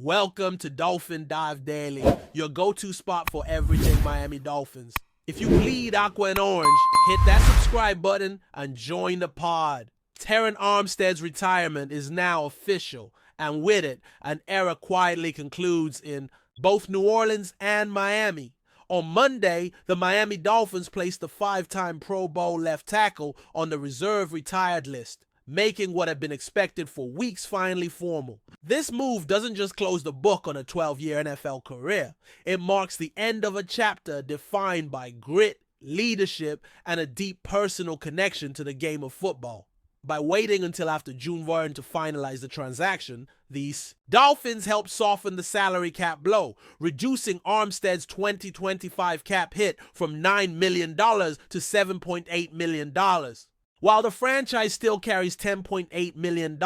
Welcome to Dolphin Dive Daily, your go-to spot for everything Miami Dolphins. If you bleed aqua and orange, hit that subscribe button and join the pod. Terron Armstead's retirement is now official, and with it, an era quietly concludes in both New Orleans and Miami. On Monday, the Miami Dolphins placed the five-time Pro Bowl left tackle on the reserve retired list, making what had been expected for weeks finally formal. This move doesn't just close the book on a 12-year NFL career. It marks the end of a chapter defined by grit, leadership, and a deep personal connection to the game of football. By waiting until after June 1 to finalize the transaction, the Dolphins helped soften the salary cap blow, reducing Armstead's 2025 cap hit from $9 million to $7.8 million. While the franchise still carries $10.8 million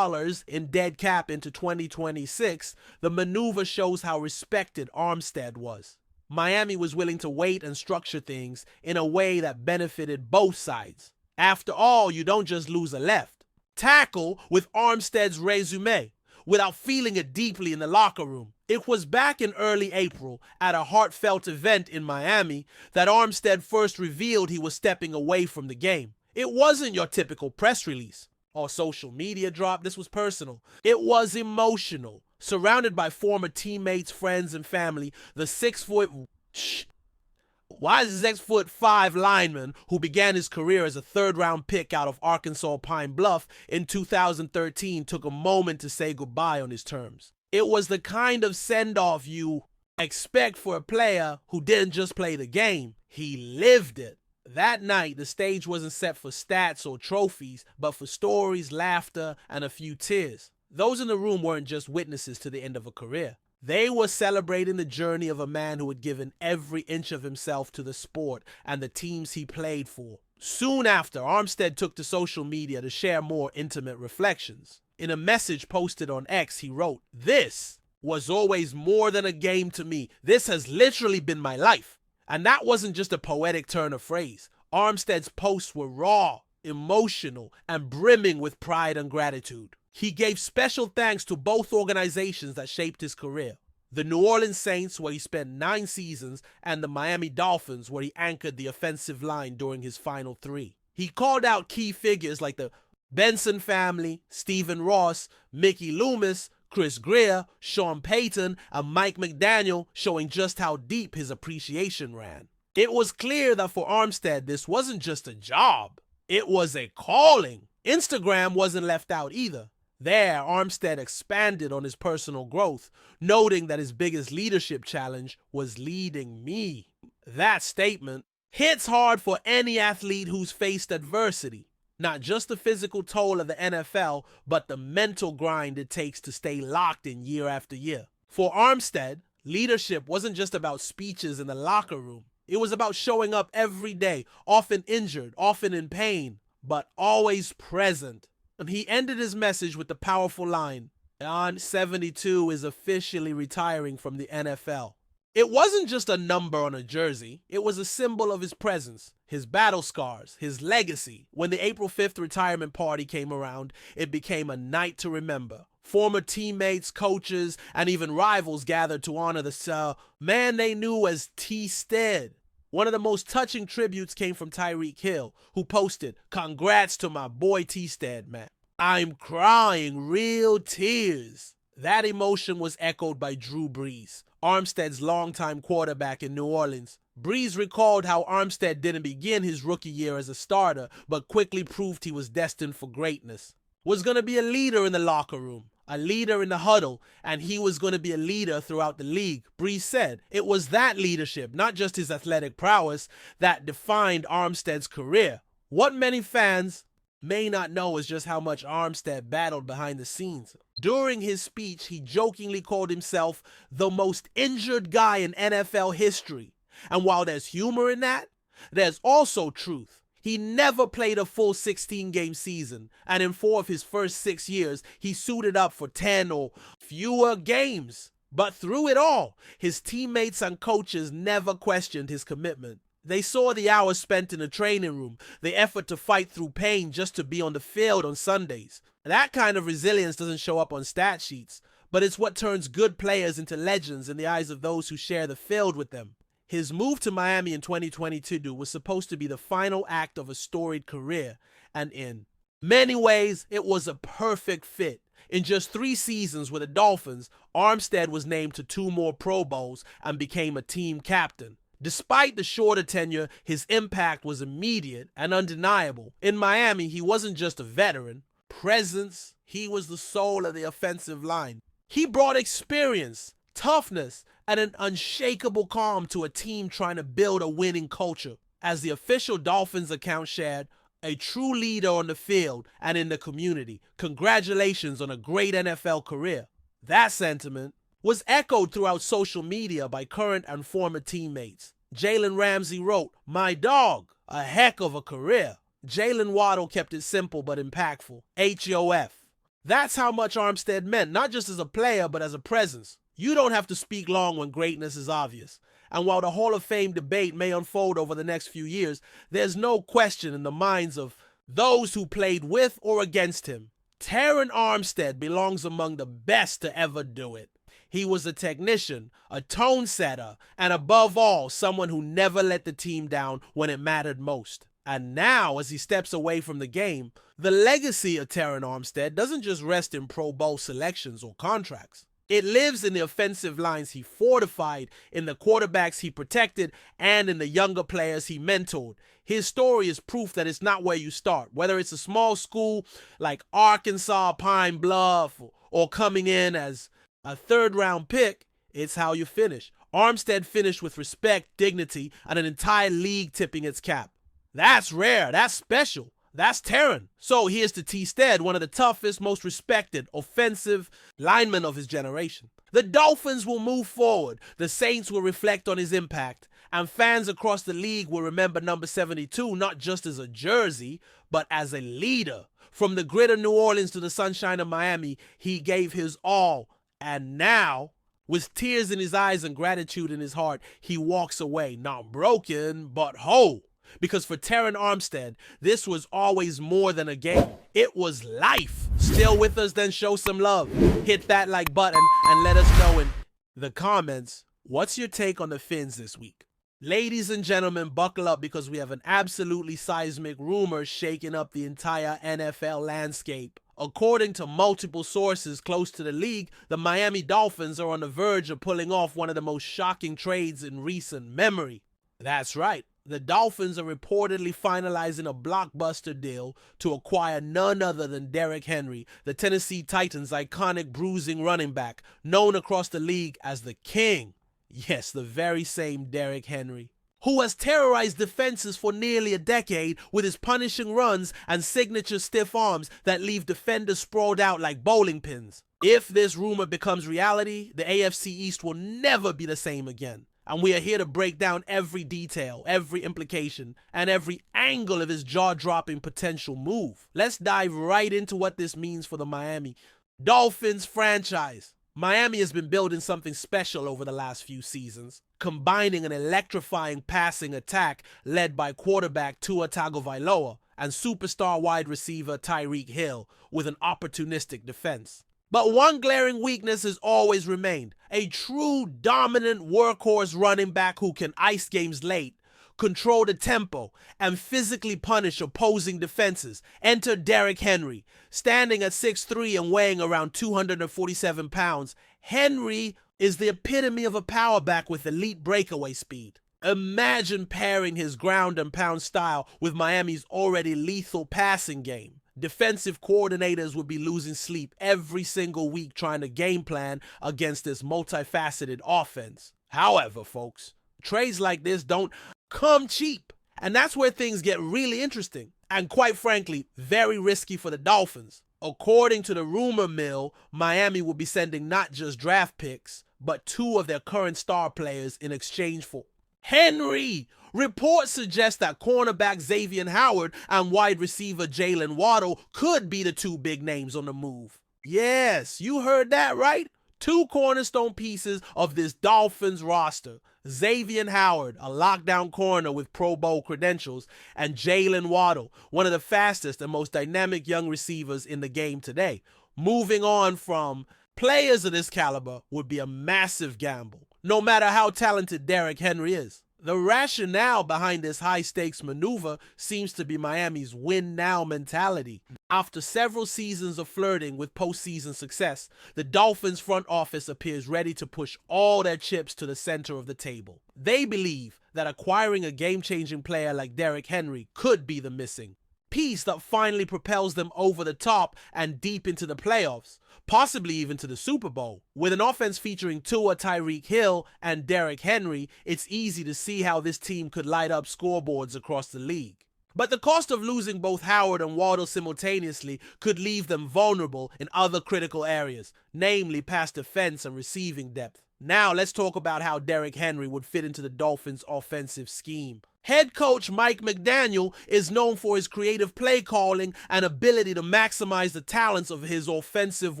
in dead cap into 2026, the maneuver shows how respected Armstead was. Miami was willing to wait and structure things in a way that benefited both sides. After all, you don't just lose a left tackle with Armstead's resume without feeling it deeply in the locker room. It was back in early April at a heartfelt event in Miami that Armstead first revealed he was stepping away from the game. It wasn't your typical press release or social media drop. This was personal. It was emotional. Surrounded by former teammates, friends, and family, the 6'5" lineman who began his career as a third-round pick out of Arkansas Pine Bluff in 2013 took a moment to say goodbye on his terms. It was the kind of send-off you expect for a player who didn't just play the game, he lived it. That night, the stage wasn't set for stats or trophies, but for stories, laughter, and a few tears. Those in the room weren't just witnesses to the end of a career. They were celebrating the journey of a man who had given every inch of himself to the sport and the teams he played for. Soon after, Armstead took to social media to share more intimate reflections. In a message posted on X, he wrote, "This was always more than a game to me. This has literally been my life." And that wasn't just a poetic turn of phrase. Armstead's posts were raw, emotional, and brimming with pride and gratitude. He gave special thanks to both organizations that shaped his career. The New Orleans Saints, where he spent 9 seasons, and the Miami Dolphins, where he anchored the offensive line during his final 3. He called out key figures like the Benson family, Stephen Ross, Mickey Loomis, Chris Greer, Sean Payton, and Mike McDaniel, showing just how deep his appreciation ran. It was clear that for Armstead, this wasn't just a job. It was a calling. Instagram wasn't left out either. There, Armstead expanded on his personal growth, noting that his biggest leadership challenge was leading me. That statement hits hard for any athlete who's faced adversity. Not just the physical toll of the NFL, but the mental grind it takes to stay locked in year after year. For Armstead, leadership wasn't just about speeches in the locker room. It was about showing up every day, often injured, often in pain, but always present. And he ended his message with the powerful line, "On 72 is officially retiring from the NFL." It wasn't just a number on a jersey. It was a symbol of his presence, his battle scars, his legacy. When the April 5th retirement party came around, it became a night to remember. Former teammates, coaches, and even rivals gathered to honor the man they knew as T-Stead. One of the most touching tributes came from Tyreek Hill, who posted, "Congrats to my boy T-Stead, man. I'm crying real tears." That emotion was echoed by Drew Brees, Armstead's longtime quarterback in New Orleans. Brees recalled how Armstead didn't begin his rookie year as a starter, but quickly proved he was destined for greatness. Was going to be a leader in the locker room, a leader in the huddle, and he was going to be a leader throughout the league. Brees said it was that leadership, not just his athletic prowess, that defined Armstead's career. What many fans may not know is just how much Armstead battled behind the scenes. During his speech, he jokingly called himself the most injured guy in NFL history. And while there's humor in that, there's also truth. He never played a full 16-game season, and in 4 of his first 6 years, he suited up for 10 or fewer games. But through it all, his teammates and coaches never questioned his commitment. They saw the hours spent in the training room, the effort to fight through pain just to be on the field on Sundays. That kind of resilience doesn't show up on stat sheets, but it's what turns good players into legends in the eyes of those who share the field with them. His move to Miami in 2022 was supposed to be the final act of a storied career, and in many ways, it was a perfect fit. In just 3 seasons with the Dolphins, Armstead was named to 2 more Pro Bowls and became a team captain. Despite the shorter tenure, his impact was immediate and undeniable. In Miami, he wasn't just a veteran. Presence, he was the soul of the offensive line. He brought experience, toughness, and an unshakable calm to a team trying to build a winning culture. As the official Dolphins account shared, a true leader on the field and in the community. Congratulations on a great NFL career. That sentiment was echoed throughout social media by current and former teammates. Jalen Ramsey wrote, "My dog, a heck of a career." Jalen Waddle kept it simple but impactful. HOF. That's how much Armstead meant, not just as a player, but as a presence. You don't have to speak long when greatness is obvious. And while the Hall of Fame debate may unfold over the next few years, there's no question in the minds of those who played with or against him. Terron Armstead belongs among the best to ever do it. He was a technician, a tone setter, and above all, someone who never let the team down when it mattered most. And now, as he steps away from the game, the legacy of Terron Armstead doesn't just rest in Pro Bowl selections or contracts. It lives in the offensive lines he fortified, in the quarterbacks he protected, and in the younger players he mentored. His story is proof that it's not where you start. Whether it's a small school like Arkansas, Pine Bluff, or coming in as a third-round pick, it's how you finish. Armstead finished with respect, dignity, and an entire league tipping its cap. That's rare. That's special. That's Terron. So here's to T. Stead, one of the toughest, most respected offensive linemen of his generation. The Dolphins will move forward. The Saints will reflect on his impact. And fans across the league will remember number 72 not just as a jersey, but as a leader. From the grit of New Orleans to the sunshine of Miami, he gave his all. And now, with tears in his eyes and gratitude in his heart, he walks away, not broken, but whole. Because for Terron Armstead, this was always more than a game. It was life. Still with us? Then show some love. Hit that like button and let us know in the comments, what's your take on the Fins this week? Ladies and gentlemen, buckle up because we have an absolutely seismic rumor shaking up the entire NFL landscape. According to multiple sources close to the league, the Miami Dolphins are on the verge of pulling off one of the most shocking trades in recent memory. That's right. The Dolphins are reportedly finalizing a blockbuster deal to acquire none other than Derrick Henry, the Tennessee Titans' iconic bruising running back, known across the league as the King. Yes, the very same Derrick Henry, who has terrorized defenses for nearly a decade with his punishing runs and signature stiff arms that leave defenders sprawled out like bowling pins. If this rumor becomes reality, the AFC East will never be the same again. And we are here to break down every detail, every implication, and every angle of his jaw-dropping potential move. Let's dive right into what this means for the Miami Dolphins franchise. Miami has been building something special over the last few seasons, combining an electrifying passing attack led by quarterback Tua Tagovailoa and superstar wide receiver Tyreek Hill with an opportunistic defense. But one glaring weakness has always remained: a true dominant workhorse running back who can ice games late, control the tempo, and physically punish opposing defenses. Enter Derrick Henry. Standing at 6'3" and weighing around 247 pounds, Henry is the epitome of a power back with elite breakaway speed. Imagine pairing his ground and pound style with Miami's already lethal passing game. Defensive coordinators would be losing sleep every single week trying to game plan against this multifaceted offense. However, folks, trades like this don't come cheap. And that's where things get really interesting. And quite frankly, very risky for the Dolphins. According to the rumor mill, Miami will be sending not just draft picks, but 2 of their current star players in exchange for Henry. Reports suggest that cornerback Xavier Howard and wide receiver Jalen Waddle could be the 2 big names on the move. Yes, you heard that right. 2 cornerstone pieces of this Dolphins roster. Xavier Howard, a lockdown corner with Pro Bowl credentials, and Jalen Waddle, one of the fastest and most dynamic young receivers in the game today. Moving on from Players of this caliber would be a massive gamble, no matter how talented Derrick Henry is. The rationale behind this high-stakes maneuver seems to be Miami's win-now mentality. After several seasons of flirting with postseason success, the Dolphins front office appears ready to push all their chips to the center of the table. They believe that acquiring a game-changing player like Derrick Henry could be the missing piece that finally propels them over the top and deep into the playoffs, possibly even to the Super Bowl. With an offense featuring Tua, Tyreek Hill, and Derrick Henry, it's easy to see how this team could light up scoreboards across the league. But the cost of losing both Howard and Waddle simultaneously could leave them vulnerable in other critical areas, namely pass defense and receiving depth. Now let's talk about how Derrick Henry would fit into the Dolphins' offensive scheme. Head coach Mike McDaniel is known for his creative play calling and ability to maximize the talents of his offensive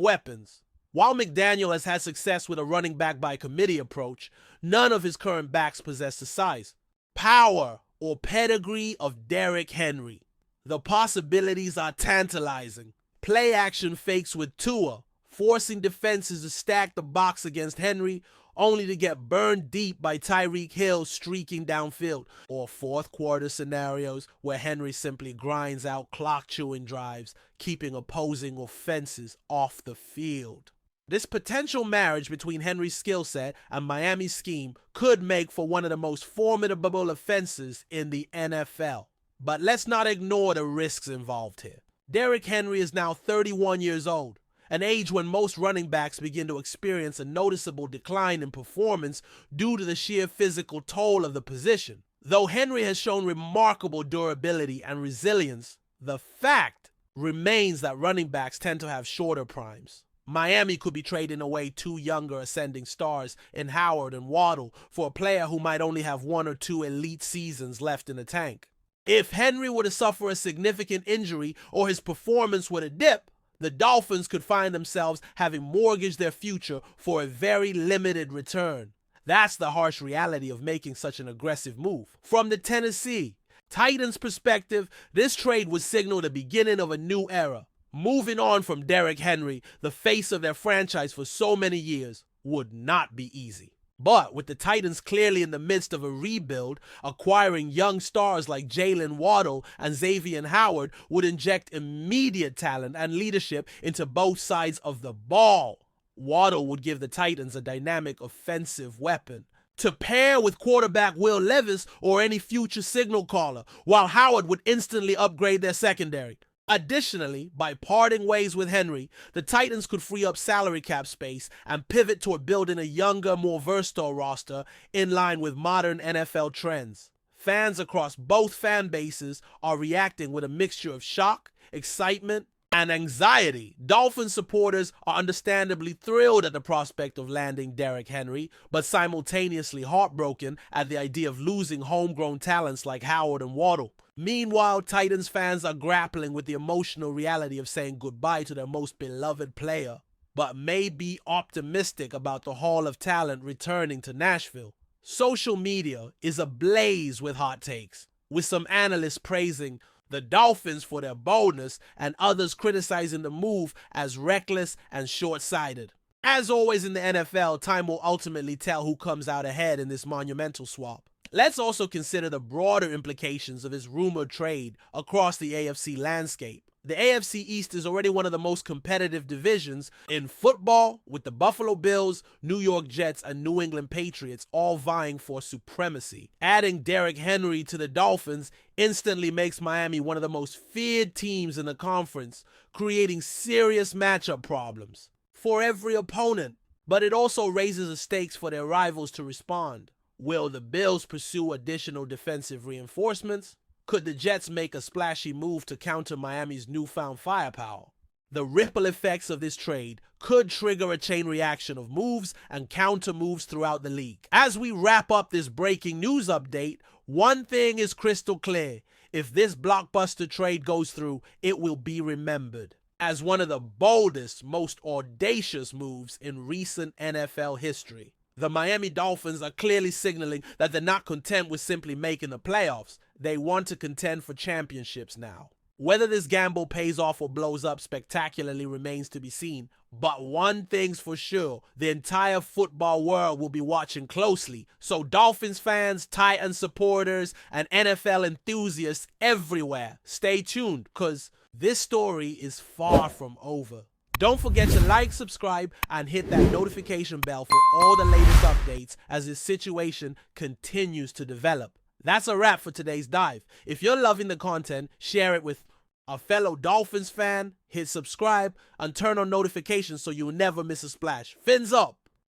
weapons. While McDaniel has had success with a running back by committee approach, none of his current backs possess the size, power, or pedigree of Derrick Henry. The possibilities are tantalizing. Play action fakes with Tua, forcing defenses to stack the box against Henry, only to get burned deep by Tyreek Hill streaking downfield, or fourth quarter scenarios where Henry simply grinds out clock-chewing drives, keeping opposing offenses off the field. This potential marriage between Henry's skill set and Miami's scheme could make for one of the most formidable offenses in the NFL. But let's not ignore the risks involved here. Derrick Henry is now 31 years old, an age when most running backs begin to experience a noticeable decline in performance due to the sheer physical toll of the position. Though Henry has shown remarkable durability and resilience, the fact remains that running backs tend to have shorter primes. Miami could be trading away two younger ascending stars in Howard and Waddle for a player who might only have one or two elite seasons left in the tank. If Henry were to suffer a significant injury or his performance were to dip, the Dolphins could find themselves having mortgaged their future for a very limited return. That's the harsh reality of making such an aggressive move. From the Tennessee Titans' perspective, this trade would signal the beginning of a new era. Moving on from Derrick Henry, the face of their franchise for so many years, would not be easy. But with the Titans clearly in the midst of a rebuild, acquiring young stars like Jalen Waddle and Xavier Howard would inject immediate talent and leadership into both sides of the ball. Waddle would give the Titans a dynamic offensive weapon to pair with quarterback Will Levis or any future signal caller, while Howard would instantly upgrade their secondary. Additionally, by parting ways with Henry, the Titans could free up salary cap space and pivot toward building a younger, more versatile roster in line with modern NFL trends. Fans across both fan bases are reacting with a mixture of shock, excitement, and anxiety. Dolphin supporters are understandably thrilled at the prospect of landing Derrick Henry, but simultaneously heartbroken at the idea of losing homegrown talents like Howard and Waddle. Meanwhile, Titans fans are grappling with the emotional reality of saying goodbye to their most beloved player, but may be optimistic about the Hall of Talent returning to Nashville. Social media is ablaze with hot takes, with some analysts praising the Dolphins for their boldness and others criticizing the move as reckless and short-sighted. As always in the NFL, time will ultimately tell who comes out ahead in this monumental swap. Let's also consider the broader implications of his rumored trade across the AFC landscape. The AFC East is already one of the most competitive divisions in football, with the Buffalo Bills, New York Jets, and New England Patriots all vying for supremacy. Adding Derrick Henry to the Dolphins instantly makes Miami one of the most feared teams in the conference, creating serious matchup problems for every opponent. But it also raises the stakes for their rivals to respond. Will the Bills pursue additional defensive reinforcements? Could the Jets make a splashy move to counter Miami's newfound firepower? The ripple effects of this trade could trigger a chain reaction of moves and counter moves throughout the league. As we wrap up this breaking news update, one thing is crystal clear. If this blockbuster trade goes through, it will be remembered as one of the boldest, most audacious moves in recent NFL history. The Miami Dolphins are clearly signaling that they're not content with simply making the playoffs. They want to contend for championships now. Whether this gamble pays off or blows up spectacularly remains to be seen, but one thing's for sure, the entire football world will be watching closely. So Dolphins fans, Titans supporters, and NFL enthusiasts everywhere, stay tuned, because this story is far from over. Don't forget to like, subscribe, and hit that notification bell for all the latest updates as this situation continues to develop. That's a wrap for today's dive. If you're loving the content, share it with a fellow Dolphins fan, hit subscribe, and turn on notifications so you'll never miss a splash. Fins up!